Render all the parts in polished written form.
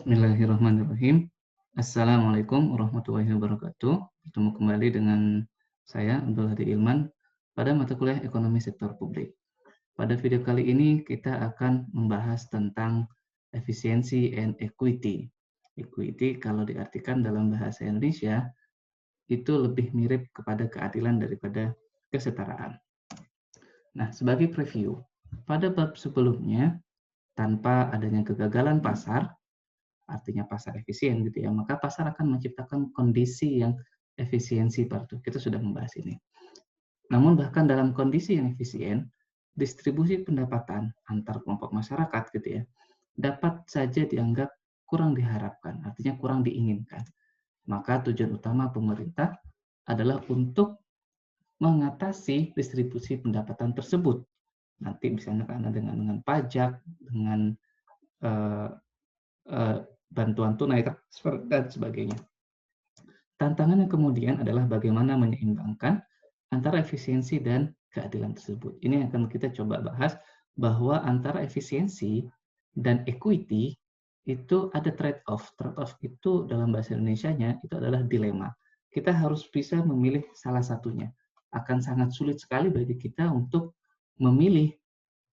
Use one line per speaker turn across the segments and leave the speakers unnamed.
Bismillahirrahmanirrahim. Assalamualaikum warahmatullahi wabarakatuh. Bertemu kembali dengan saya, Abdul Hadi Ilman, pada mata kuliah Ekonomi Sektor Publik. Pada video kali ini, kita akan membahas tentang efisiensi and equity. Equity, kalau diartikan dalam bahasa Indonesia, itu lebih mirip kepada keadilan daripada kesetaraan. Nah, sebagai preview, pada bab sebelumnya, tanpa adanya kegagalan pasar, artinya pasar efisien gitu ya, maka pasar akan menciptakan kondisi yang efisiensi baru. Kita sudah membahas ini. Namun bahkan dalam kondisi yang efisien, distribusi pendapatan antar kelompok masyarakat gitu ya, dapat saja dianggap kurang diharapkan, artinya kurang diinginkan. Maka tujuan utama pemerintah adalah untuk mengatasi distribusi pendapatan tersebut. Nanti misalnya karena dengan pajak, dengan bantuan tunai, transfer, dan sebagainya. Tantangannya kemudian adalah bagaimana menyeimbangkan antara efisiensi dan keadilan tersebut. Ini yang akan kita coba bahas, bahwa antara efisiensi dan equity itu ada trade-off. Trade-off itu dalam bahasa Indonesianya itu adalah dilema. Kita harus bisa memilih salah satunya. Akan sangat sulit sekali bagi kita untuk memilih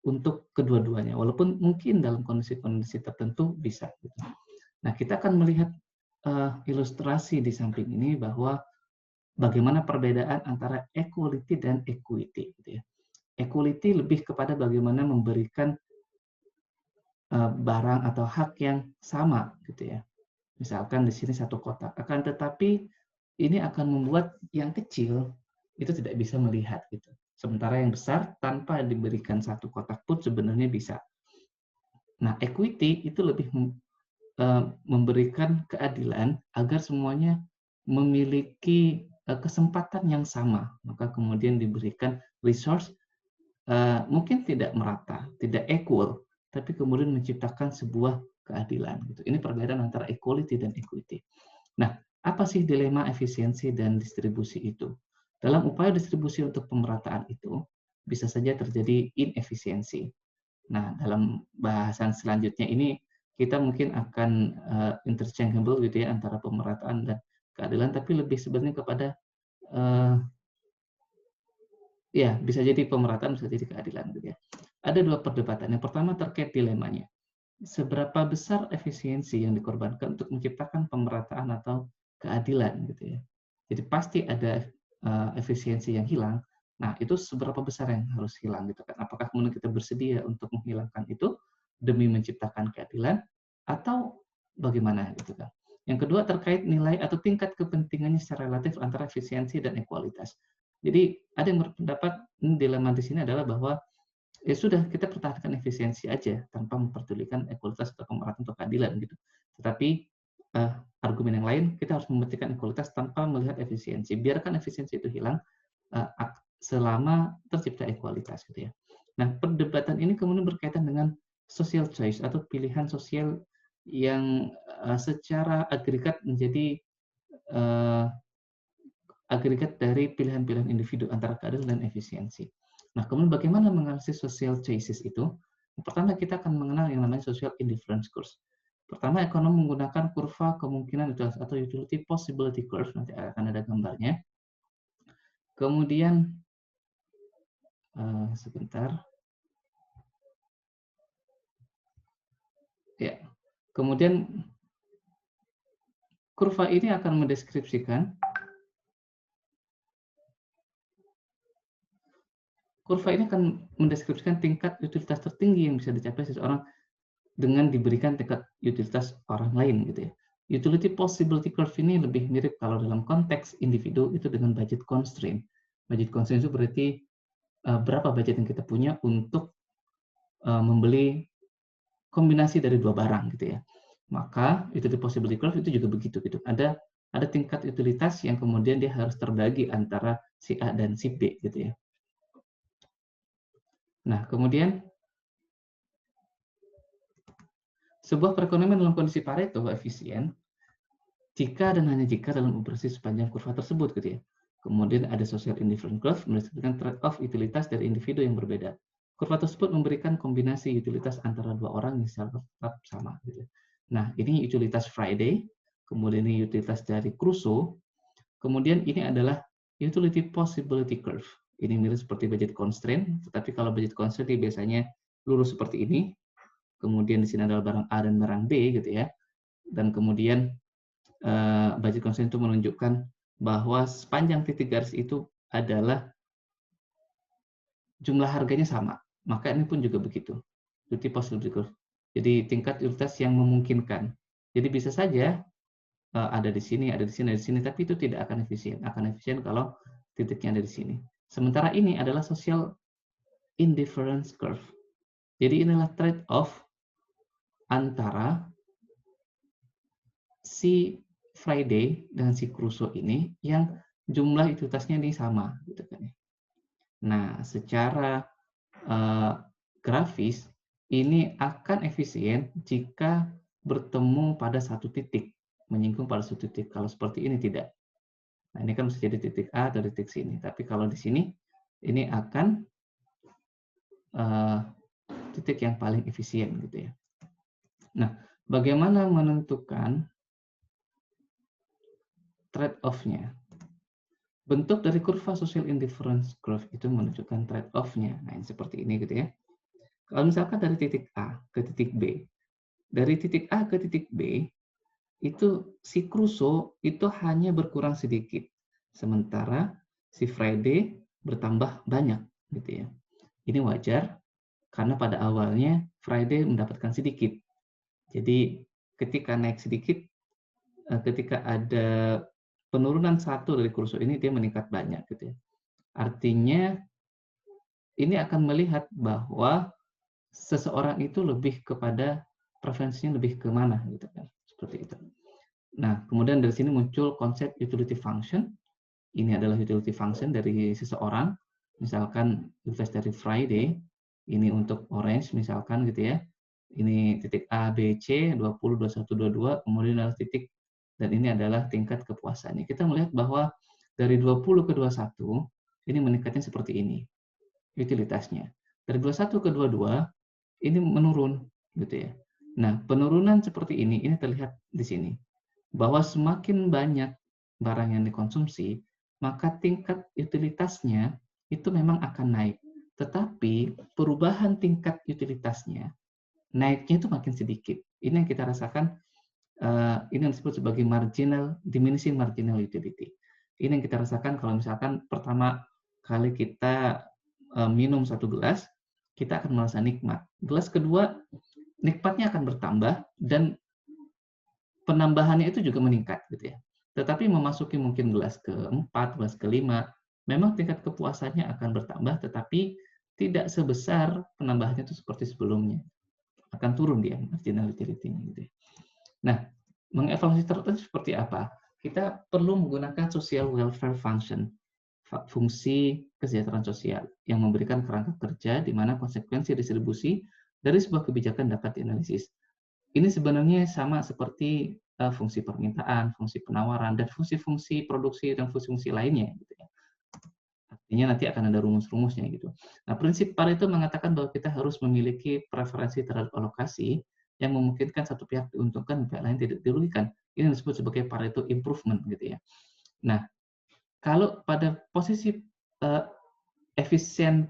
untuk kedua-duanya, walaupun mungkin dalam kondisi-kondisi tertentu bisa. Nah, kita akan melihat ilustrasi di samping ini bahwa bagaimana perbedaan antara equality dan equity. Gitu ya. Equality lebih kepada bagaimana memberikan barang atau hak yang sama, gitu ya. Misalkan di sini satu kotak, akan tetapi ini akan membuat yang kecil itu tidak bisa melihat, gitu. Sementara yang besar tanpa diberikan satu kotak pun sebenarnya bisa. Nah, equity itu lebih memberikan keadilan agar semuanya memiliki kesempatan yang sama, maka kemudian diberikan resource mungkin tidak merata, tidak equal, tapi kemudian menciptakan sebuah keadilan. Gitu. Ini perbedaan antara equality dan equity. Nah, apa sih dilema efisiensi dan distribusi itu? Dalam upaya distribusi untuk pemerataan itu, bisa saja terjadi inefisiensi. Nah, dalam bahasan selanjutnya ini kita mungkin akan interchangeable gitu ya antara pemerataan dan keadilan, tapi lebih sebenarnya kepada ya bisa jadi pemerataan, bisa jadi keadilan gitu ya. Ada dua perdebatan. Yang pertama terkait dilemanya. Seberapa besar efisiensi yang dikorbankan untuk menciptakan pemerataan atau keadilan gitu ya. Jadi pasti ada efisiensi yang hilang. Nah, itu seberapa besar yang harus hilang gitu kan. Apakah kemudian kita bersedia untuk menghilangkan itu demi menciptakan keadilan atau bagaimana gitu kan. Yang kedua terkait nilai atau tingkat kepentingannya secara relatif antara efisiensi dan ekualitas. Jadi ada yang berpendapat dilema di sini adalah bahwa ya sudah kita pertahankan efisiensi aja tanpa memperdulikan ekualitas atau pemerataan atau keadilan gitu. Tetapi argumen yang lain kita harus mementingkan ekualitas tanpa melihat efisiensi. Biarkan efisiensi itu hilang selama tercipta ekualitas gitu ya. Nah, perdebatan ini kemudian berkaitan dengan social choice atau pilihan sosial yang secara agregat menjadi agregat dari pilihan-pilihan individu antara keadilan dan efisiensi. Nah, kemudian bagaimana menganalisis social choices itu? Pertama, kita akan mengenal yang namanya social indifference curve. Pertama, ekonom menggunakan kurva kemungkinan atau utility possibility curve, nanti akan ada gambarnya. Kemudian, sebentar. Ya, kemudian kurva ini akan mendeskripsikan tingkat utilitas tertinggi yang bisa dicapai seseorang dengan diberikan tingkat utilitas orang lain gitu ya. Utility possibility curve ini lebih mirip kalau dalam konteks individu itu dengan budget constraint. Budget constraint itu berarti berapa budget yang kita punya untuk membeli kombinasi dari dua barang gitu ya. Maka utility possibility curve itu juga begitu gitu. Ada tingkat utilitas yang kemudian dia harus terbagi antara si A dan si B gitu ya. Nah, kemudian sebuah perekonomian dalam kondisi Pareto efisien jika dan hanya jika dalam operasi sepanjang kurva tersebut gitu ya. Kemudian ada social indifference curve berdasarkan trade-off utilitas dari individu yang berbeda. Kurva tersebut memberikan kombinasi utilitas antara dua orang yang secara tetap sama gitu. Nah, ini utilitas Friday, kemudian ini utilitas dari Crusoe, kemudian ini adalah utility possibility curve. Ini mirip seperti budget constraint, tetapi kalau budget constraint biasanya lurus seperti ini, kemudian di sini adalah barang A dan barang B gitu ya, dan kemudian budget constraint itu menunjukkan bahwa sepanjang titik garis itu adalah jumlah harganya sama. Maka ini pun juga begitu. Utility possibility curve. Jadi tingkat utilitas yang memungkinkan. Jadi bisa saja ada di sini, ada di sini, ada di sini, tapi itu tidak akan efisien. Akan efisien kalau titiknya ada di sini. Sementara ini adalah social indifference curve. Jadi inilah trade-off antara si Friday dan si Crusoe ini yang jumlah utilitasnya ini sama, gitu kan. Nah, secara grafis ini akan efisien jika bertemu pada satu titik, menyinggung pada satu titik. Kalau seperti ini tidak. Nah, ini kan bisa jadi titik A atau titik sini. Tapi kalau di sini, ini akan titik yang paling efisien gitu ya. Nah, bagaimana menentukan trade-off-nya? Bentuk dari kurva social indifference curve itu menunjukkan trade-off-nya. Nah, ini seperti ini gitu ya. Kalau misalkan dari titik A ke titik B, dari titik A ke titik B, itu si Crusoe itu hanya berkurang sedikit. Sementara si Friday bertambah banyak gitu ya. Ini wajar karena pada awalnya Friday mendapatkan sedikit. Jadi ketika naik sedikit, ketika ada penurunan satu dari Crusoe ini dia meningkat banyak gitu ya. Artinya ini akan melihat bahwa seseorang itu lebih kepada preferensinya lebih ke mana gitu kan. Seperti itu. Nah, kemudian dari sini muncul konsep utility function. Ini adalah utility function dari seseorang. Misalkan utilitas dari Friday, ini untuk orange misalkan gitu ya. Ini titik A, B, C, 20, 21, 22, kemudian adalah titik, dan ini adalah tingkat kepuasannya. Kita melihat bahwa dari 20 ke 21, ini meningkatnya seperti ini, utilitasnya. Dari 21 ke 22, ini menurun gitu ya. Nah, penurunan seperti ini terlihat di sini. Bahwa semakin banyak barang yang dikonsumsi, maka tingkat utilitasnya itu memang akan naik. Tetapi perubahan tingkat utilitasnya, naiknya itu makin sedikit. Ini yang kita rasakan, ini yang disebut sebagai diminishing marginal utility. Ini yang kita rasakan kalau misalkan pertama kali kita minum satu gelas, kita akan merasa nikmat. Gelas kedua, nikmatnya akan bertambah dan penambahannya itu juga meningkat gitu ya. Tetapi memasuki mungkin gelas keempat, gelas kelima, memang tingkat kepuasannya akan bertambah, tetapi tidak sebesar penambahannya itu seperti sebelumnya. Akan turun dia marginal utility-nya gitu ya. Nah, mengevaluasi trade-off seperti apa? Kita perlu menggunakan social welfare function, fungsi kesejahteraan sosial yang memberikan kerangka kerja di mana konsekuensi distribusi dari sebuah kebijakan dapat dianalisis. Ini sebenarnya sama seperti fungsi permintaan, fungsi penawaran, dan fungsi-fungsi produksi dan fungsi-fungsi lainnya. Gitu ya. Artinya nanti akan ada rumus-rumusnya gitu. Nah, prinsip Pareto mengatakan bahwa kita harus memiliki preferensi terhadap alokasi yang memungkinkan satu pihak diuntungkan, pihak lain tidak dirugikan. Ini disebut sebagai Pareto improvement gitu ya. Nah, kalau pada posisi efisien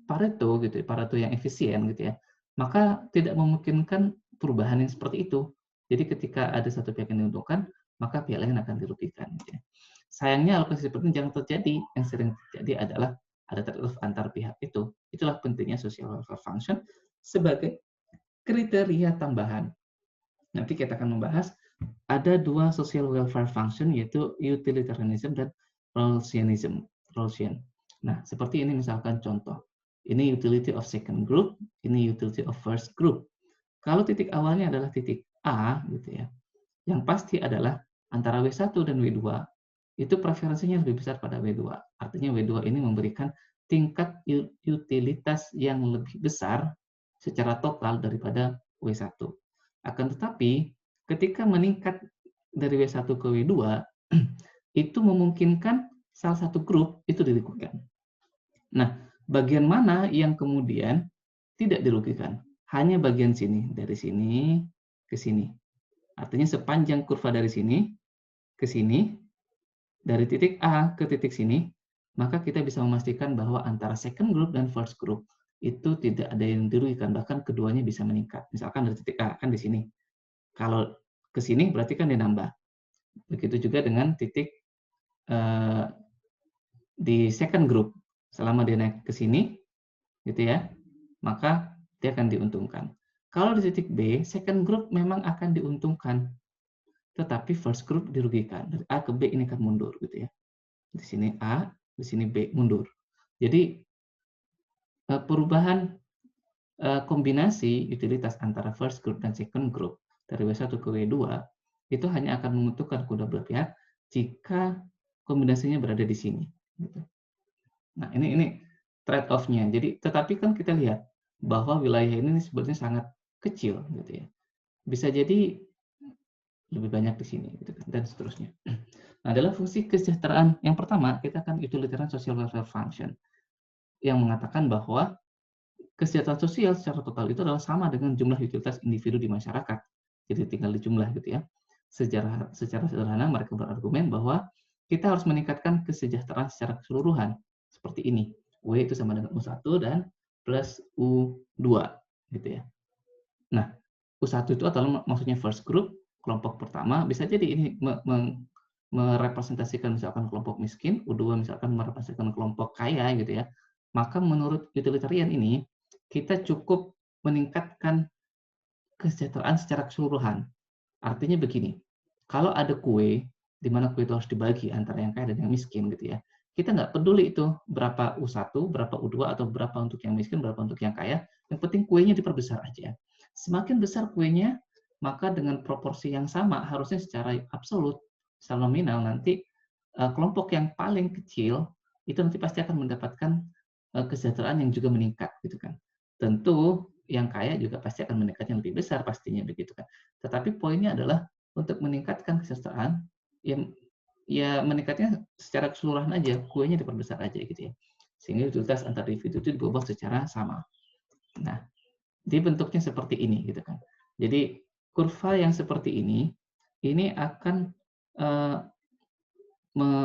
Pareto gitu, Pareto yang efisien gitu ya, maka tidak memungkinkan perubahan yang seperti itu. Jadi ketika ada satu pihak yang diuntungkan, maka pihak lain akan dirugikan. Gitu ya. Sayangnya alokasi seperti ini jangan terjadi. Yang sering terjadi adalah ada trade-off antar pihak itu. Itulah pentingnya social welfare function sebagai kriteria tambahan. Nanti kita akan membahas ada dua social welfare function, yaitu utilitarianism dan Rawlsianism. Nah, seperti ini misalkan contoh. Ini utility of second group, ini utility of first group. Kalau titik awalnya adalah titik A, gitu ya, yang pasti adalah antara W1 dan W2, itu preferensinya lebih besar pada W2. Artinya W2 ini memberikan tingkat utilitas yang lebih besar secara total daripada W1. Akan tetapi, ketika meningkat dari W1 ke W2, itu memungkinkan salah satu grup itu dirugikan. Nah, bagian mana yang kemudian tidak dirugikan? Hanya bagian sini. Dari sini ke sini. Artinya sepanjang kurva dari sini ke sini, dari titik A ke titik sini, maka kita bisa memastikan bahwa antara second group dan first group itu tidak ada yang dirugikan, bahkan keduanya bisa meningkat. Misalkan dari titik A kan di sini. Kalau ke sini berarti kan dia nambah. Begitu juga dengan titik di second group. Selama dia naik ke sini, gitu ya, maka dia akan diuntungkan. Kalau di titik B, second group memang akan diuntungkan, tetapi first group dirugikan. Dari A ke B ini akan mundur, gitu ya. Di sini A, di sini B, mundur. Jadi perubahan kombinasi utilitas antara first group dan second group dari W1 ke W2 itu hanya akan menguntungkan kedua belah pihak jika kombinasinya berada di sini. Gitu. Nah, ini trade off-nya. Jadi, tetapi kan kita lihat bahwa wilayah ini sebenarnya sangat kecil, gitu ya. Bisa jadi lebih banyak di sini, gitu kan, dan seterusnya. Nah, dalam fungsi kesejahteraan yang pertama, kita akan utilitarian social welfare function yang mengatakan bahwa kesejahteraan sosial secara total itu adalah sama dengan jumlah utilitas individu di masyarakat. Jadi tinggal di jumlah, gitu ya. Secara sederhana mereka berargumen bahwa kita harus meningkatkan kesejahteraan secara keseluruhan seperti ini. W itu sama dengan U1 dan plus U2, gitu ya. Nah, U1 itu adalah maksudnya first group, kelompok pertama, bisa jadi ini merepresentasikan misalkan kelompok miskin, U2 misalkan merepresentasikan kelompok kaya, gitu ya. Maka menurut utilitarian ini, kita cukup meningkatkan kesejahteraan secara keseluruhan. Artinya begini, kalau ada kue, di mana kue itu harus dibagi antara yang kaya dan yang miskin, gitu ya. Kita nggak peduli itu berapa U1, berapa U2, atau berapa untuk yang miskin, berapa untuk yang kaya. Yang penting kuenya diperbesar aja. Semakin besar kuenya, maka dengan proporsi yang sama, harusnya secara absolut, secara nominal, nanti kelompok yang paling kecil, itu nanti pasti akan mendapatkan kesejahteraan yang juga meningkat, gitu kan. Tentu yang kaya juga pasti akan meningkat yang lebih besar pastinya, begitu kan. Tetapi poinnya adalah untuk meningkatkan kesejahteraan, ya meningkatnya secara keseluruhan aja, kuenya diperbesar aja, gitu ya. Sehingga utilitas antar individu itu diubah secara sama. Nah, di bentuknya seperti ini, gitu kan. Jadi kurva yang seperti ini akan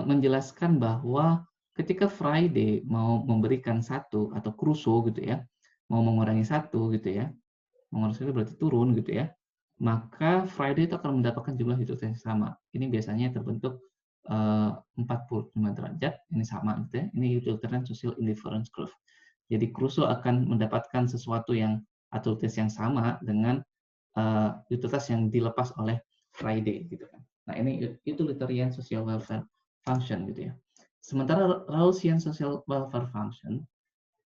menjelaskan bahwa ketika Friday mau memberikan satu atau Crusoe, gitu ya, mau mengurangi satu, gitu ya, mengurangi satu berarti turun, gitu ya, maka Friday itu akan mendapatkan jumlah utilitas yang sama. Ini biasanya terbentuk 45 derajat, ini sama, gitu ya. Ini utilitarian social indifference curve. Jadi Crusoe akan mendapatkan sesuatu yang utilitas yang sama dengan utilitas yang dilepas oleh Friday, gitu kan. Nah, ini utilitarian social welfare function, gitu ya. Sementara Rawlsian social welfare function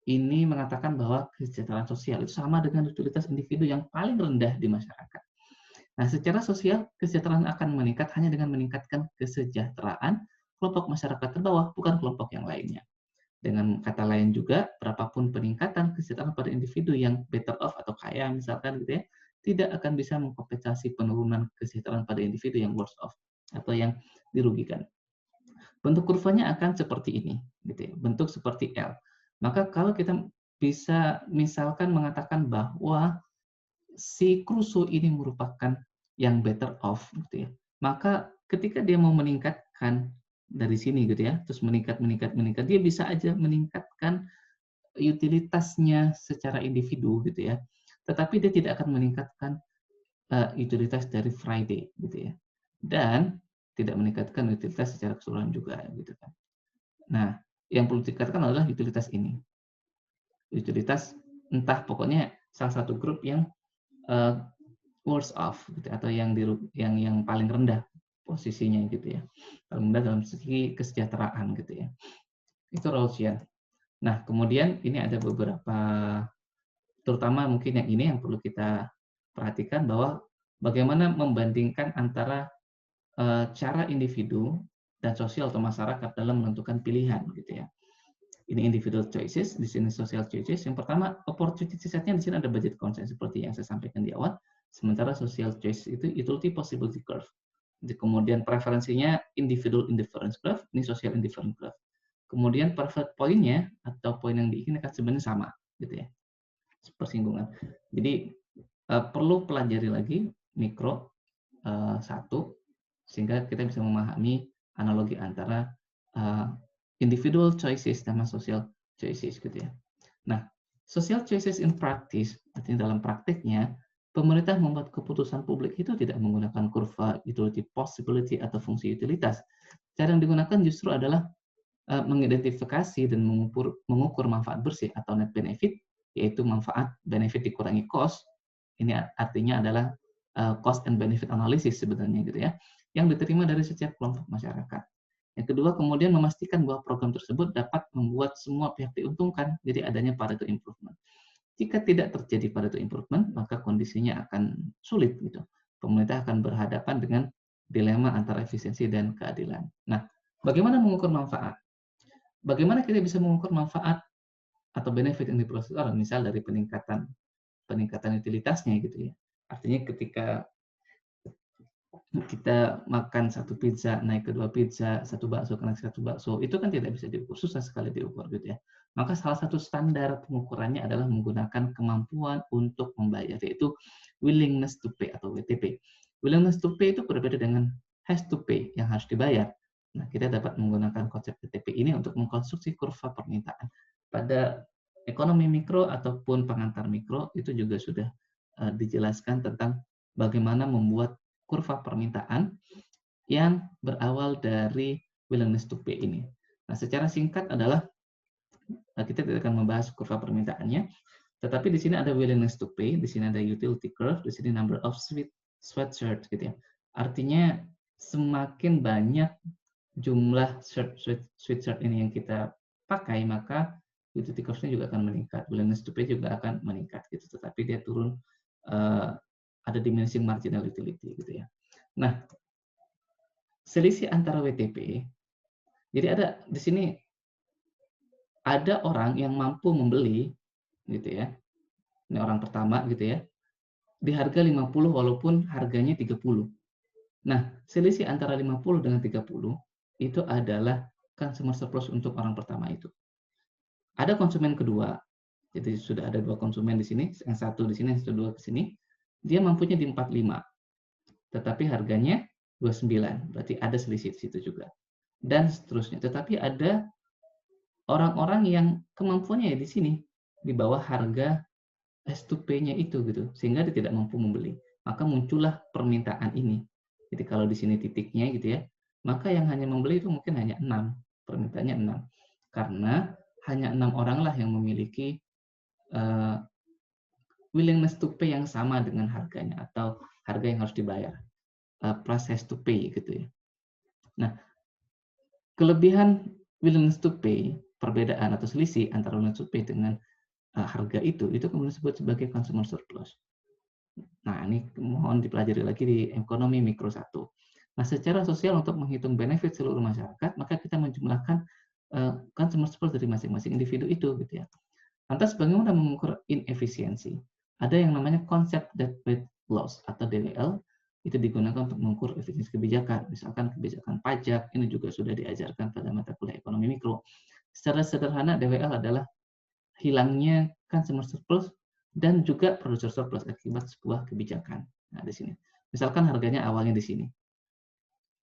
ini mengatakan bahwa kesejahteraan sosial itu sama dengan utilitas individu yang paling rendah di masyarakat. Nah, secara sosial, kesejahteraan akan meningkat hanya dengan meningkatkan kesejahteraan kelompok masyarakat terbawah, bukan kelompok yang lainnya. Dengan kata lain juga, berapapun peningkatan kesejahteraan pada individu yang better off atau kaya, misalkan, gitu ya, tidak akan bisa mengkompensasi penurunan kesejahteraan pada individu yang worse off atau yang dirugikan. Bentuk kurvanya akan seperti ini, gitu ya, bentuk seperti L. Maka kalau kita bisa misalkan mengatakan bahwa si Crusoe ini merupakan yang better off, gitu ya, maka ketika dia mau meningkatkan dari sini, gitu ya, terus meningkat, dia bisa aja meningkatkan utilitasnya secara individu, gitu ya, tetapi dia tidak akan meningkatkan utilitas dari Friday, gitu ya, dan tidak meningkatkan utilitas secara keseluruhan juga, gitu kan. Nah, yang perlu dikatakan adalah utilitas ini, utilitas entah pokoknya salah satu grup yang worse off, gitu, atau yang paling rendah posisinya, gitu ya, paling rendah dalam segi kesejahteraan, gitu ya. Itu Rawlsian. Nah, kemudian ini ada beberapa, terutama mungkin yang ini yang perlu kita perhatikan, bahwa bagaimana membandingkan antara cara individu dan sosial atau masyarakat dalam menentukan pilihan, gitu ya. Ini individual choices, di sini social choices. Yang pertama, opportunity set-nya di sini ada budget constraint seperti yang saya sampaikan di awal. Sementara social choice itu utility possibility curve. Jadi, kemudian preferensinya individual indifference curve, ini social indifference curve. Kemudian preferred point-nya atau poin yang diinginkan sebenarnya sama, gitu ya. Persinggungan. Jadi perlu pelajari lagi mikro satu, sehingga kita bisa memahami analogi antara individual choices sama social choices gitu ya. Nah, social choices in practice, artinya dalam praktiknya, pemerintah membuat keputusan publik itu tidak menggunakan kurva utility possibility atau fungsi utilitas. Cara yang digunakan justru adalah mengidentifikasi dan mengukur manfaat bersih atau net benefit, yaitu manfaat benefit dikurangi cost. Ini artinya adalah cost and benefit analysis sebenarnya gitu ya, yang diterima dari setiap kelompok masyarakat. Yang kedua, kemudian memastikan bahwa program tersebut dapat membuat semua pihak diuntungkan, jadi adanya Pareto improvement. Jika tidak terjadi Pareto improvement, maka kondisinya akan sulit gitu. Pemerintah akan berhadapan dengan dilema antara efisiensi dan keadilan. Nah, bagaimana mengukur manfaat? Bagaimana kita bisa mengukur manfaat atau benefit yang diperoleh orang, misal dari peningkatan utilitasnya gitu ya. Artinya ketika kita makan satu pizza naik ke dua pizza, satu bakso naik satu bakso, itu kan tidak bisa diukur, susah sekali diukur gitu ya. Maka salah satu standar pengukurannya adalah menggunakan kemampuan untuk membayar, yaitu willingness to pay atau WTP. Willingness to pay itu berbeda dengan has to pay yang harus dibayar. Nah, kita dapat menggunakan konsep WTP ini untuk mengkonstruksi kurva permintaan. Pada ekonomi mikro ataupun pengantar mikro itu juga sudah dijelaskan tentang bagaimana membuat kurva permintaan yang berawal dari willingness to pay ini. Nah, secara singkat adalah kita tidak akan membahas kurva permintaannya, tetapi di sini ada willingness to pay, di sini ada utility curve, di sini number of sweatshirt gitu ya. Artinya semakin banyak jumlah sweatshirt ini yang kita pakai, maka utility curve-nya juga akan meningkat, willingness to pay juga akan meningkat gitu. Tetapi dia turun, ada diminishing marginal utility gitu ya. Nah, selisih antara WTP, jadi ada di sini ada orang yang mampu membeli gitu ya. Ini orang pertama gitu ya. Di harga 50 walaupun harganya 30. Nah, selisih antara 50 dengan 30 itu adalah consumer surplus untuk orang pertama itu. Ada konsumen kedua. Jadi sudah ada dua konsumen di sini, yang satu di sini, yang dua di sini. Dia mampunya di 45. Tetapi harganya 29. Berarti ada selisih di situ juga. Dan seterusnya. Tetapi ada orang-orang yang kemampuannya ya di sini, di bawah harga S2P-nya itu gitu, sehingga dia tidak mampu membeli. Maka muncullah permintaan ini. Jadi kalau di sini titiknya gitu ya, maka yang hanya membeli itu mungkin hanya 6, permintaannya 6. Karena hanya 6 orang lah yang memiliki willingness to pay yang sama dengan harganya atau harga yang harus dibayar. Price has to pay gitu ya. Nah, kelebihan willingness to pay, perbedaan atau selisih antara willingness to pay dengan harga itu kemudian disebut sebagai consumer surplus. Nah, ini mohon dipelajari lagi di ekonomi mikro 1. Nah, secara sosial untuk menghitung benefit seluruh masyarakat, maka kita menjumlahkan consumer surplus dari masing-masing individu itu gitu ya. Lantas bagaimana mengukur inefisiensi? Ada yang namanya konsep dead weight loss atau DWL, itu digunakan untuk mengukur efisiensi kebijakan. Misalkan kebijakan pajak, ini juga sudah diajarkan pada mata kuliah ekonomi mikro. Secara sederhana, DWL adalah hilangnya consumer surplus dan juga producer surplus akibat sebuah kebijakan. Nah, di sini. Misalkan harganya awalnya di sini.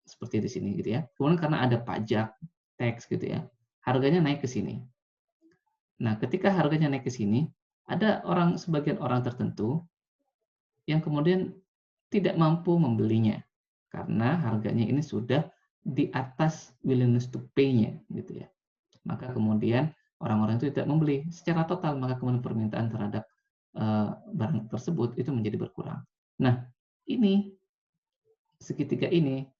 Seperti di sini gitu ya. Kemudian karena ada pajak, tax gitu ya, harganya naik ke sini. Nah, ketika harganya naik ke sini, ada sebagian orang tertentu yang kemudian tidak mampu membelinya karena harganya ini sudah di atas willingness to pay-nya gitu ya. Maka kemudian orang-orang itu tidak membeli secara total, maka kemudian permintaan terhadap barang tersebut itu menjadi berkurang. Nah, ini segitiga ini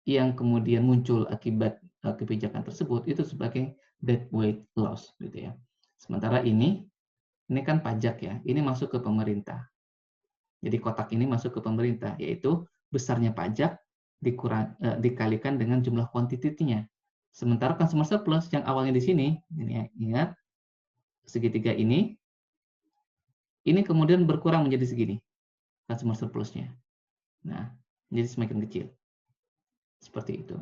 yang kemudian muncul akibat kebijakan tersebut itu sebagai dead weight loss gitu ya. Sementara ini kan pajak ya, ini masuk ke pemerintah. Jadi kotak ini masuk ke pemerintah, yaitu besarnya pajak dikalikan dengan jumlah kuantitinya. Sementara consumer surplus yang awalnya di sini, ini ingat, segitiga ini kemudian berkurang menjadi segini, consumer surplusnya. Nah, jadi semakin kecil. Seperti itu.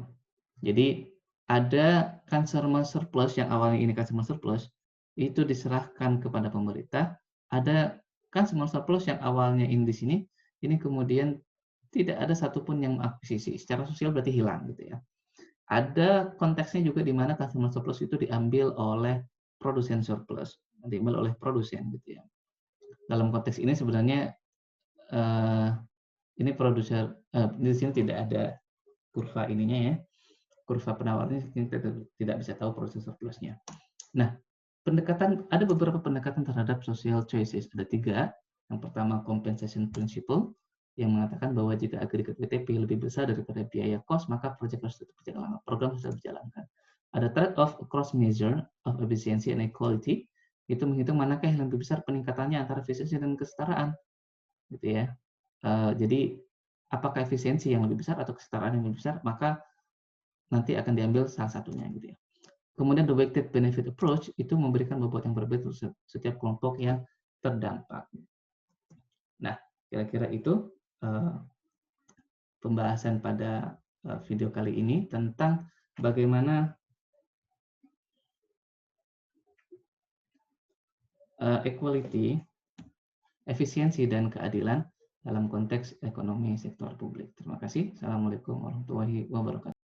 Jadi ada consumer surplus yang awalnya ini consumer surplus, itu diserahkan kepada pemerintah. Ada consumer surplus yang awalnya ini di sini, ini kemudian tidak ada satupun yang mengakuisisi. Secara sosial berarti hilang gitu ya. Ada konteksnya juga di mana customer surplus itu diambil oleh produsen surplus, diambil oleh produsen gitu ya. Dalam konteks ini sebenarnya eh, ini produser di sini tidak ada kurva ininya ya, kurva penawarnya kita tidak bisa tahu proses surplusnya. Nah, ada beberapa pendekatan terhadap social choices. Ada 3. Yang pertama, compensation principle, yang mengatakan bahwa jika agregat WTP lebih besar daripada biaya cost, maka program harus dijalankan. Ada trade-off across measure of efficiency and equality, itu menghitung manakah yang lebih besar peningkatannya antara efisiensi dan kesetaraan, gitu ya. Jadi apakah efisiensi yang lebih besar atau kesetaraan yang lebih besar, maka nanti akan diambil salah satunya, gitu ya. Kemudian the weighted benefit approach itu memberikan bobot yang berbeda untuk setiap kelompok yang terdampak. Nah, kira-kira itu pembahasan pada video kali ini tentang bagaimana equality, efisiensi, dan keadilan dalam konteks ekonomi sektor publik. Terima kasih. Assalamualaikum warahmatullahi wabarakatuh.